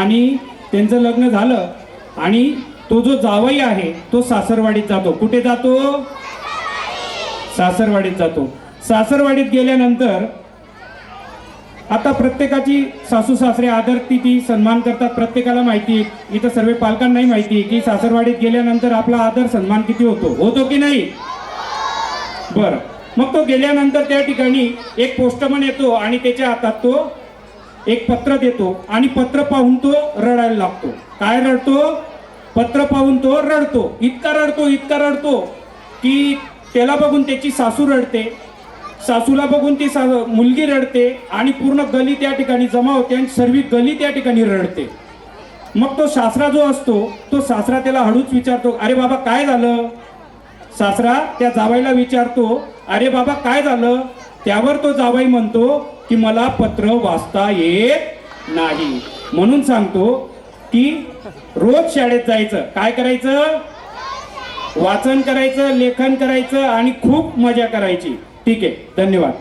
आणि त्यांचं लग्न झालं आणि तो जो जावई आहे तो सासरवाडीत जातो. कुठे जातो? सासरवाडीत जातो. सासरवाडीत गेल्यानंतर आता प्रत्येकाची सासू सासरे आदर तिथी सन्मान करतात. प्रत्येकाला माहिती, इथं सर्व पालकांनाही माहिती की सासरवाडीत गेल्यानंतर आपला आदर सन्मान किती होतो की नाही? बरं, मग तो गेल्यानंतर त्या ठिकाणी एक पोस्टमन येतो आणि त्याच्या हातात तो एक पत्र देतो आणि पत्र पाहून तो रडायला लागतो. काय रडतो? पत्र पाहून तो रडतो. इतका रडतो की त्याला बघून त्याची सासू रडते, सासूला बघून ती मुलगी रडते आणि पूर्ण गली त्या ठिकाणी जमा होते आणि सर्व गली त्या ठिकाणी रडते. मग तो सासरा जो असतो तो सासरा त्याला हळूच विचारतो, अरे बाबा काय झालं? सासरा त्या जावईला विचारतो, अरे बाबा काय झालं? त्यावर तो जावई म्हणतो की मला पत्र वाचता येत नाही. म्हणून सांगतो की रोज शाळेत जायचं, काय करायचं? वाचन करायचं, लेखन करायचं आणि खूप मजा करायची. ठीक आहे, धन्यवाद.